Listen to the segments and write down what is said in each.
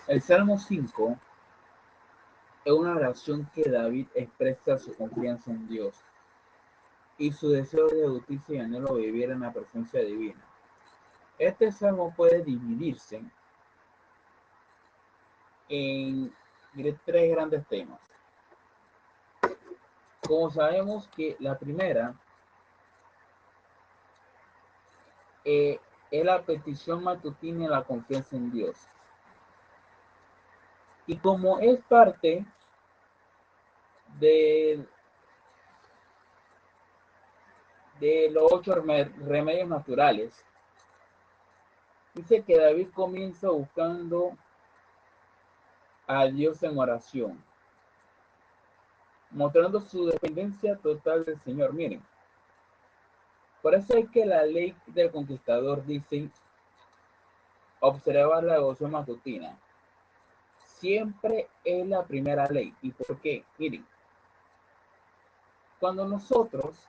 El Salmo 5 es una oración que David expresa su confianza en Dios y su deseo de justicia y anhelo de vivir en la presencia divina. Este salmo puede dividirse en tres grandes temas. Como sabemos que la primera es la petición matutina y la confianza en Dios. Y como es parte de los 8 remedios naturales, dice que David comienza buscando a Dios en oración, mostrando su dependencia total del Señor. Miren, por eso es que la ley del conquistador dice observar la devoción matutina. Siempre es la primera ley. ¿Y por qué? Miren, cuando nosotros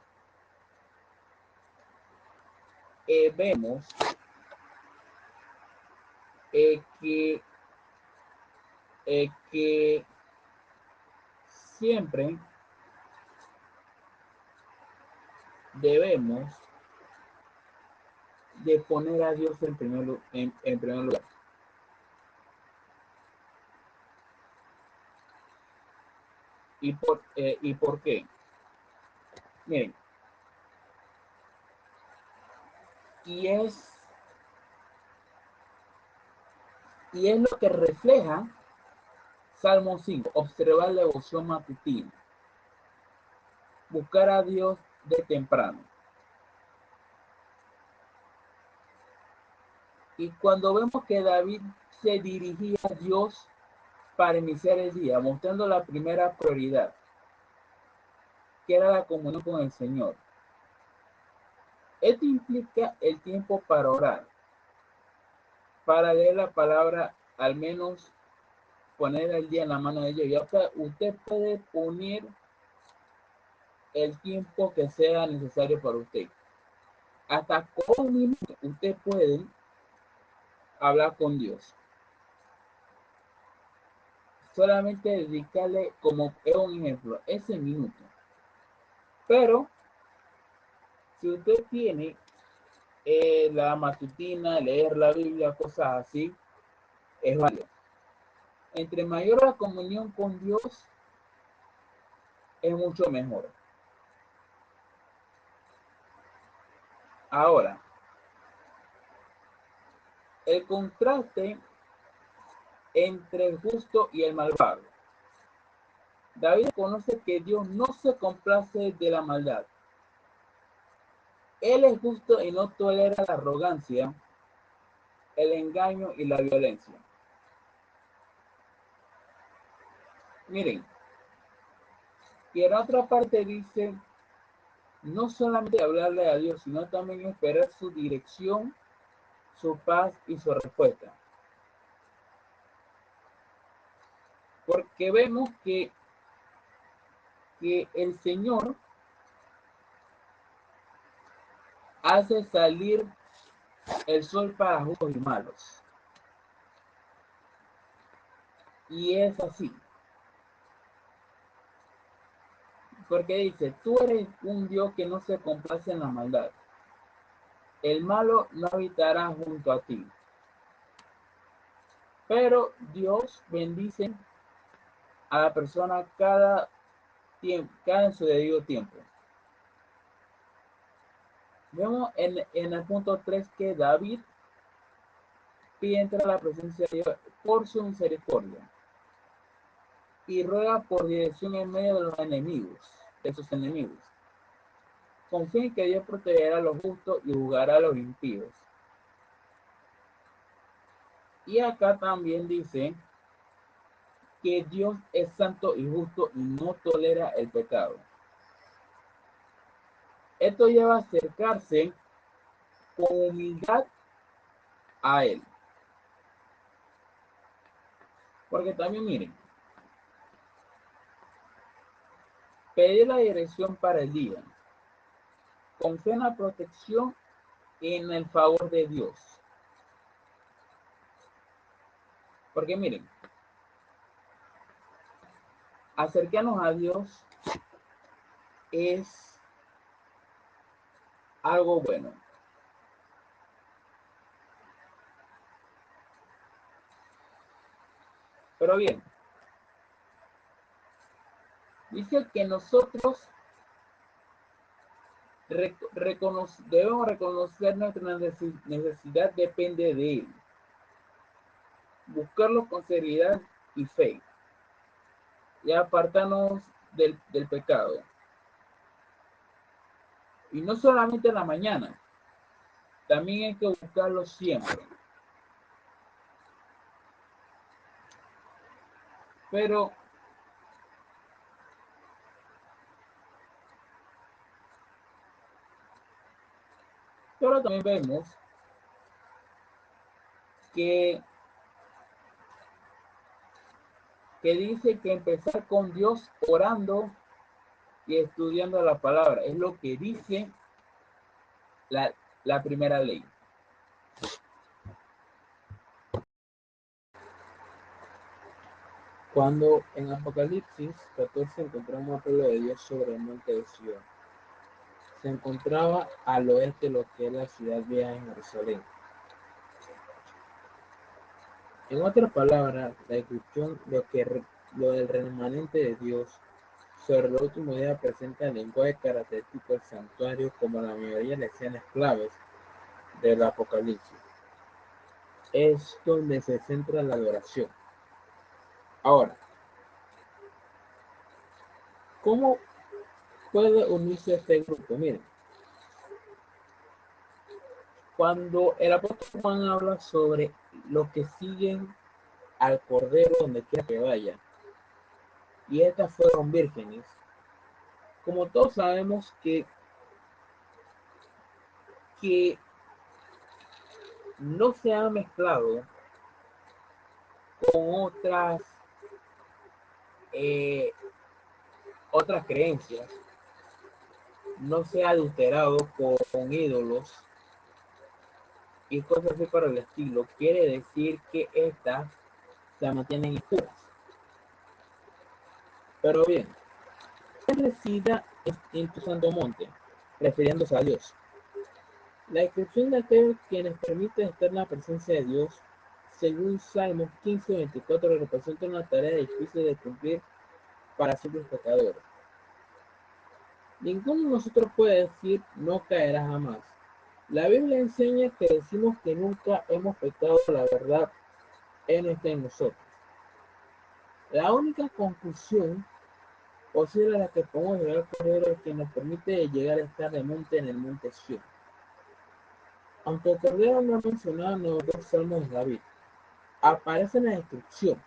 vemos que siempre debemos de poner a Dios en primer lugar. ¿Y por qué? Miren, y es lo que refleja Salmo 5, observar la devoción matutina, buscar a Dios de temprano. Y cuando vemos que David se dirigía a Dios para iniciar el día, mostrando la primera prioridad, que era la comunión con el Señor. Esto implica el tiempo para orar, para leer la palabra, al menos poner el día en la mano de Dios. Ya usted puede poner el tiempo que sea necesario para usted. Hasta con un minuto usted puede hablar con Dios. Solamente dedicarle, como es un ejemplo, ese minuto. Pero si usted tiene la matutina, leer la Biblia, cosas así, es válido. Entre mayor la comunión con Dios, es mucho mejor. Ahora, el contraste entre el justo y el malvado. David conoce que Dios no se complace de la maldad. Él es justo y no tolera la arrogancia, el engaño y la violencia. Miren, y en otra parte dice, no solamente hablarle a Dios, sino también esperar su dirección, su paz y su respuesta. Porque vemos que el Señor hace salir el sol para justos y malos. Y es así. Porque dice, tú eres un Dios que no se complace en la maldad. El malo no habitará junto a ti. Pero Dios bendice a la persona cada en su debido tiempo. Vemos en el punto 3 que David pide entrar a la presencia de Dios por su misericordia y ruega por dirección en medio de los enemigos, de sus enemigos. Confía en que Dios protegerá a los justos y juzgará a los impíos. Y acá también dice que Dios es santo y justo y no tolera el pecado. Esto lleva a acercarse con humildad a Él. Porque también miren, pedir la dirección para el día, confía en la protección y en el favor de Dios. Porque miren, acercarnos a Dios es algo bueno. Pero bien, dice que nosotros debemos reconocer nuestra necesidad depende de Él. Buscarlo con seriedad y fe. Y apartarnos del pecado. Y no solamente en la mañana, también hay que buscarlo siempre. Pero también vemos que, dice que empezar con Dios orando y estudiando la palabra. Es lo que dice la primera ley. Cuando en Apocalipsis 14 encontramos una pueblo de Dios sobre el monte de Sion, se encontraba al oeste lo que es la ciudad vieja en Jerusalén. En otras palabras, la descripción lo del remanente de Dios sobre el último día presenta el lenguaje característico del santuario como la mayoría de las escenas claves del Apocalipsis. Es donde se centra la adoración. Ahora, ¿cómo puede unirse este grupo? Miren, cuando el apóstol Juan habla sobre los que siguen al Cordero donde quiera que vaya, y estas fueron vírgenes, como todos sabemos que no se ha mezclado con otras creencias, no se ha adulterado con ídolos y cosas así por el estilo, quiere decir que estas se mantienen impuras. Pero bien, ¿quién resida en tu santo monte? Refiriéndose a Dios. La descripción de aquellos quienes permiten estar en la presencia de Dios, según Salmos 15:24, representa una tarea difícil de cumplir para simples pecadores. Ninguno de nosotros puede decir no caerá jamás. La Biblia enseña que decimos que nunca hemos pecado, la verdad no está en nosotros. La única conclusión posible a la que podemos llegar al Cordero es que nos permite llegar a estar de monte en el monte Sion. Aunque el Cordero no ha mencionado en los dos salmos de David, aparece en la descripción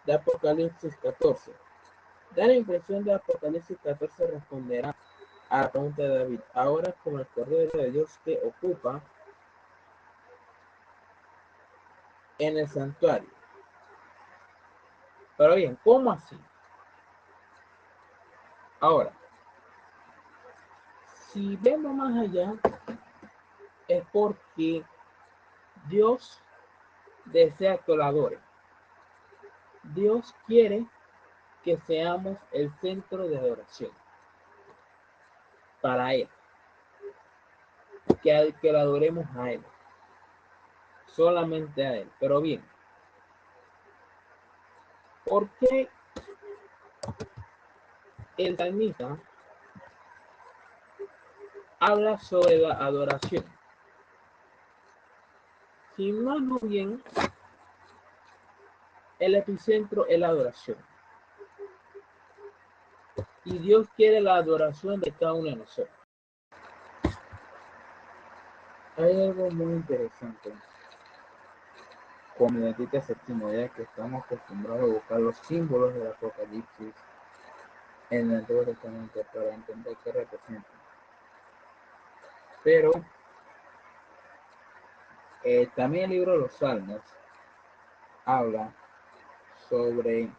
de Apocalipsis 14. Da la impresión de Apocalipsis 14 responderá a la pregunta de David, ahora como el Cordero de Dios que ocupa en el santuario. Pero bien, ¿cómo así? Ahora, si vemos más allá, es porque Dios desea que lo adore. Dios quiere que seamos el centro de adoración para Él, que lo adoremos a Él, solamente a Él. Pero bien, ¿por qué el salmista habla sobre la adoración? Si no bien, el epicentro es la adoración. Y Dios quiere la adoración de cada uno de nosotros. Hay algo muy interesante con el Antiguo Séptimo Día, que estamos acostumbrados a buscar los símbolos del Apocalipsis en el Antiguo Testamento para entender qué representan. Pero también el libro de los Salmos habla sobre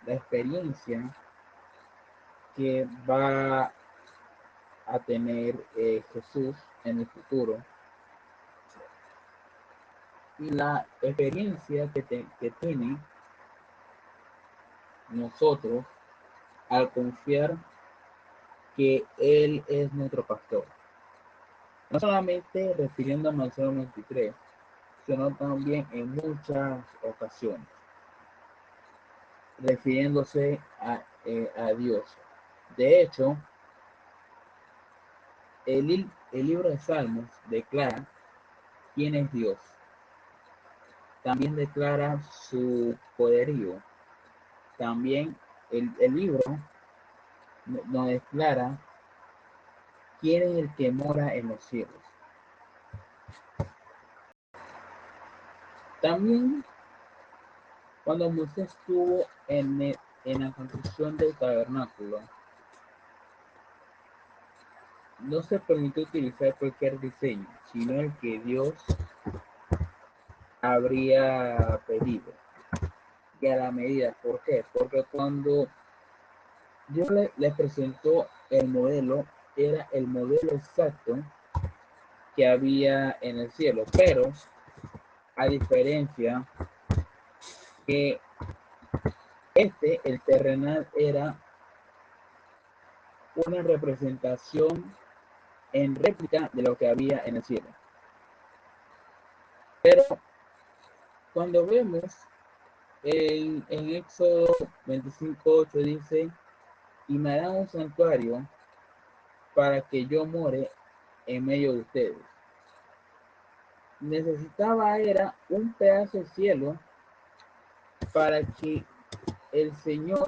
la experiencia que va a tener Jesús en el futuro. y la experiencia que tiene nosotros al confiar que Él es nuestro pastor. No solamente refiriéndonos al Salmo 23, sino también en muchas ocasiones, refiriéndose a Dios. De hecho, el libro de Salmos declara quién es Dios. También declara su poderío. También el libro nos declara quién es el que mora en los cielos. También cuando Moisés estuvo en la construcción del tabernáculo, no se permitió utilizar cualquier diseño, sino el que Dios habría pedido. Y a la medida, ¿por qué? Porque cuando Dios le presentó el modelo, era el modelo exacto que había en el cielo, pero a diferencia que el terrenal era una representación en réplica de lo que había en el cielo. Pero cuando vemos en Éxodo 25:8 dice, y me hará un santuario para que yo more en medio de ustedes. Necesitaba era un pedazo de cielo para que el Señor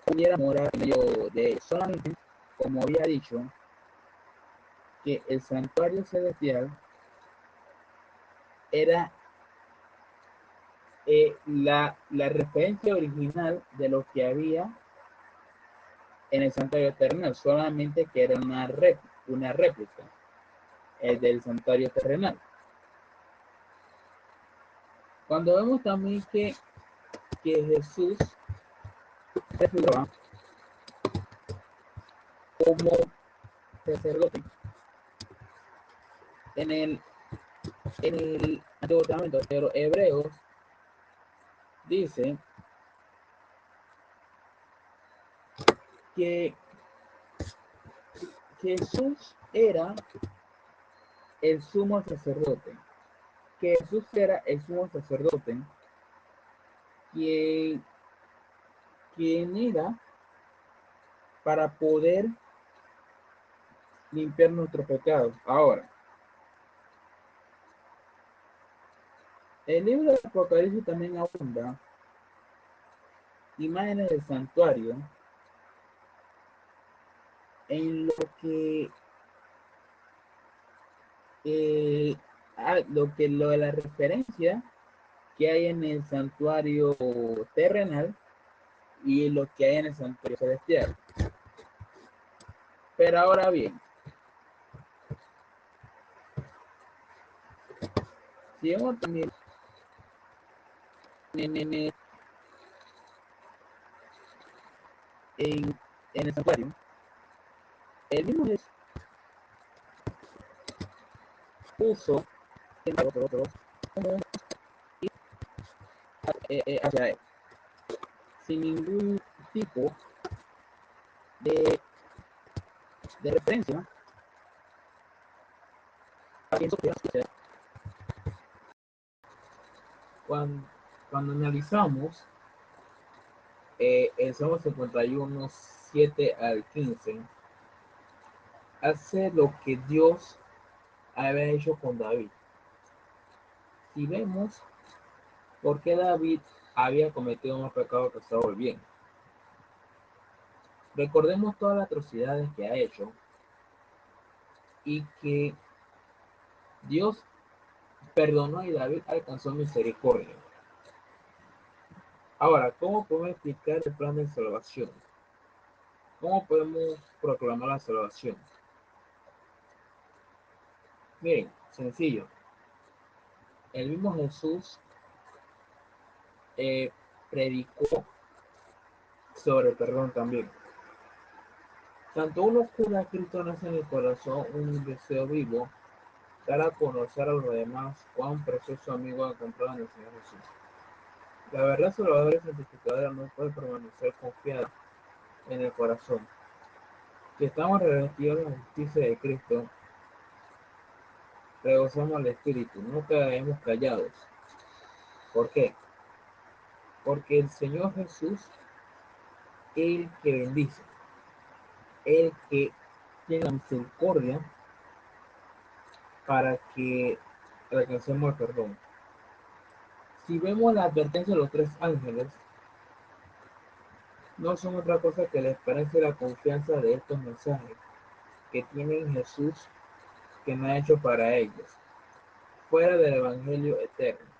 pudiera morar en medio de ellos. Solamente, como había dicho, que el santuario celestial era la referencia original de lo que había en el santuario terrenal, solamente que era una réplica del santuario terrenal. Cuando vemos también que Jesús se figuraba como sacerdote en el Antiguo Testamento, pero Hebreos dice que Jesús era el sumo sacerdote, que Jesús era el sumo sacerdote, quien, quien era para poder limpiar nuestros pecados. Ahora, el libro de Apocalipsis también abunda imágenes del santuario en lo de la referencia que hay en el santuario terrenal y lo que hay en el santuario celestial. Pero ahora bien, si vemos también en el santuario, el mismo Jesús puso como hacia él, sin ningún tipo de, de referencia a quien supiera. Cuando, cuando analizamos el Salmo 51, 7 al 15, hace lo que Dios había hecho con David. Si vemos por qué David había cometido más pecado que Saúl, bien, recordemos todas las atrocidades que ha hecho y que Dios perdonó y David alcanzó misericordia. Ahora, ¿cómo podemos explicar el plan de salvación? ¿Cómo podemos proclamar la salvación? Miren, sencillo. El mismo Jesús predicó sobre el perdón también. Tanto uno cura a Cristo nace en el corazón un deseo vivo dar a conocer a los demás cuán precioso amigo ha encontrado en el Señor Jesús. La verdad salvadora y santificadora no puede permanecer confiada en el corazón. Si estamos revestidos de la justicia de Cristo, regozamos al Espíritu, no quedaremos callados. ¿Por qué? Porque el Señor Jesús, el que bendice, el que tiene la misericordia para que alcancemos el perdón. Si vemos la advertencia de los tres ángeles, no son otra cosa que la esperanza y la confianza de estos mensajes que tienen Jesús que me ha hecho para ellos, fuera del Evangelio eterno.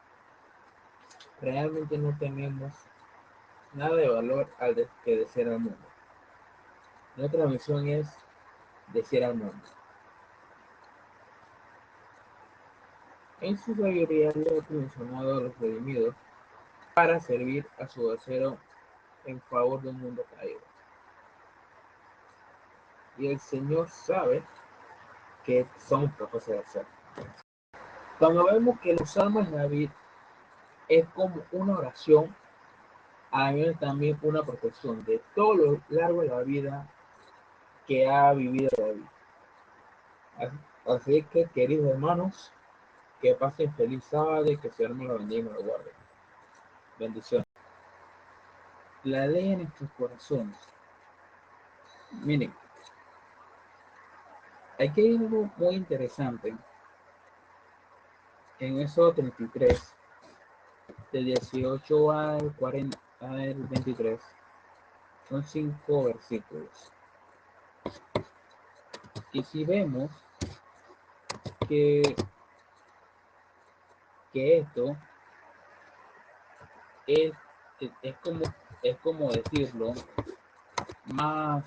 Realmente no tenemos nada de valor que desear al mundo. Nuestra misión es desear al mundo. En su sabiduría Dios ha comisionado a los redimidos para servir a su deseo en favor de un mundo caído. Y el Señor sabe que somos capaces de hacer. Cuando vemos que los salmos de David es como una oración, a mí también una protección de todo lo largo de la vida que ha vivido David. Así que, queridos hermanos, que pasen feliz sábado y que el Señor me lo bendiga y me lo guarde. Bendiciones. La ley en nuestros corazones. Miren, aquí hay algo muy interesante en Éxodo 33, de 18 al 40, al 23. Son 5 versículos. Y si vemos que esto es, es, como, es como decirlo, más,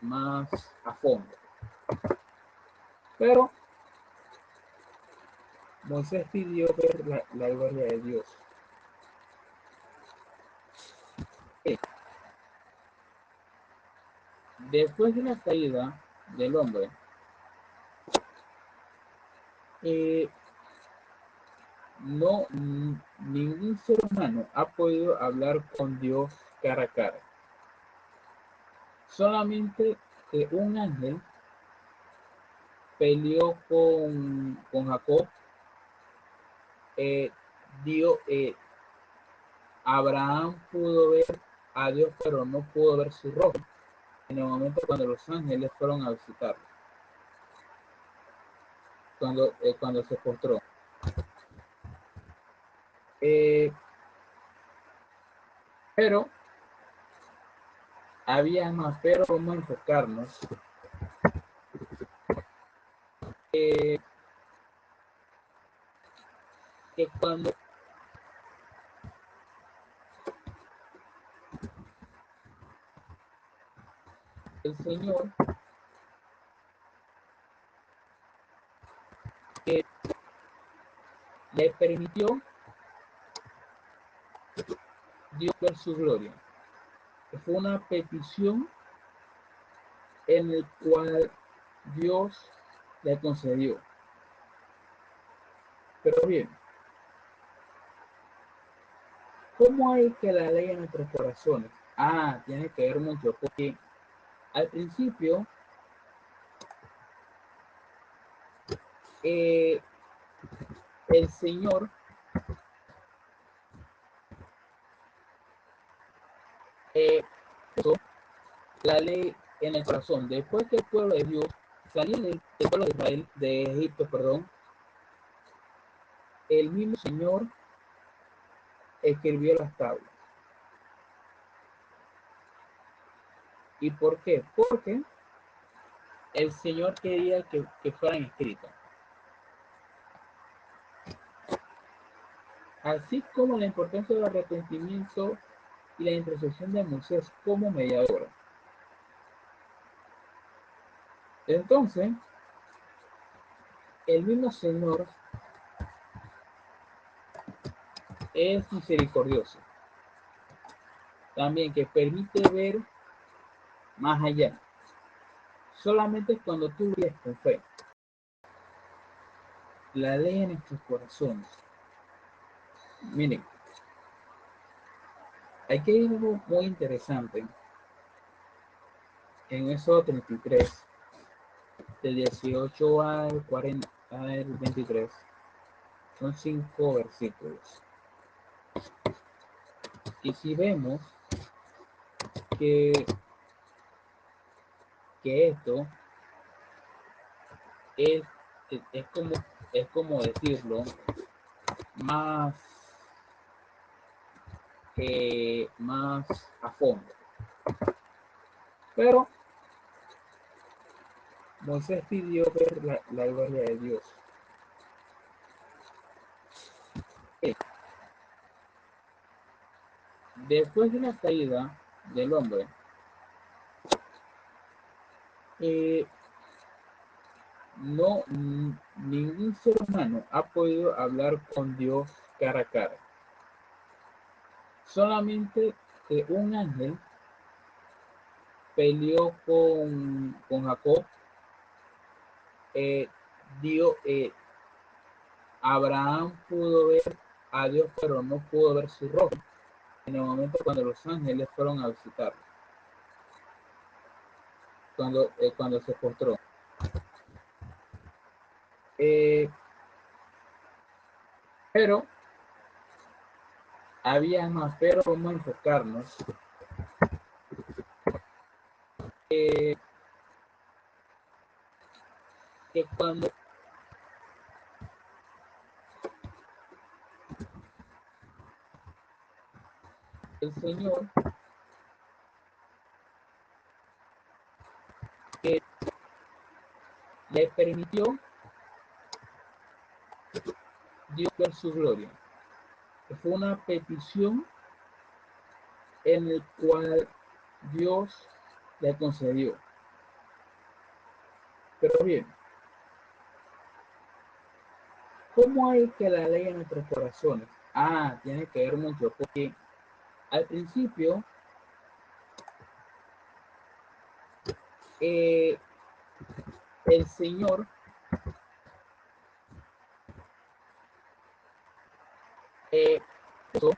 más a fondo. Pero Moisés pidió ver la gloria de Dios. Después de la caída del hombre, no, ningún ser humano ha podido hablar con Dios cara a cara. Solamente un ángel peleó con Jacob. Abraham pudo ver a Dios, pero no pudo ver su rostro en el momento cuando los ángeles fueron a visitarlo, cuando se postró. Pero había más, pero vamos a enfocarnos que cuando el Señor le permitió Dios ver su gloria. Fue una petición en la cual Dios le concedió. Pero bien, ¿cómo hay que la ley en nuestros corazones? Tiene que ver mucho, porque al principio el Señor puso la ley en el corazón. Después que el pueblo de Dios salió del pueblo de Israel, de Egipto, perdón, el mismo Señor escribió las tablas. ¿Y por qué? Porque el Señor quería que fueran escritas. Así como la importancia del arrepentimiento y la intercesión de Moisés como mediadora. Entonces, el mismo Señor es misericordioso. También que permite ver más allá. Solamente cuando tú vives con fe, la ley en nuestros corazones. Miren, aquí hay algo muy interesante en Éxodo 33, del 18 al 40, al 23. Son 5 versículos. Y si vemos que, que esto es, es, como, es como decirlo, más, más a fondo. Pero Moisés pidió ver la gloria de Dios. Después de la caída del hombre, eh, no, ningún ser humano ha podido hablar con Dios cara a cara. Solamente que un ángel peleó con Jacob. Dio, Abraham pudo ver a Dios, pero no pudo ver su rostro en el momento cuando los ángeles fueron a visitarlo, cuando se postró. Pero había más, pero vamos a enfocarnos que cuando el Señor eh, le permitió Dios ver su gloria. Fue una petición en la cual Dios le concedió. Pero bien, ¿cómo hay que la ley en nuestros corazones? Tiene que ver mucho, porque al principio eh, el Señor puso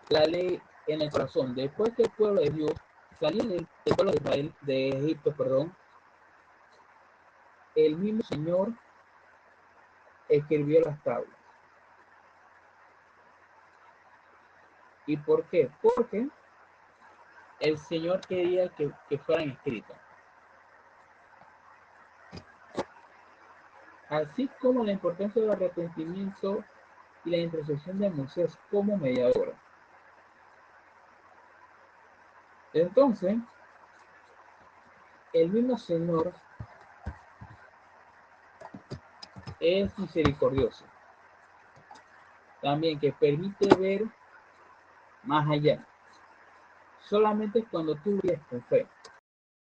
la ley en el corazón. Después que el pueblo de Dios salió del pueblo de Israel, de Egipto, perdón, el mismo Señor escribió las tablas. ¿Y por qué? Porque el Señor quería que fueran escritas. Así como la importancia del arrepentimiento y la intercesión de Moisés como mediadora. Entonces, el mismo Señor es misericordioso. También que permite ver más allá. Solamente cuando tú vives con fe.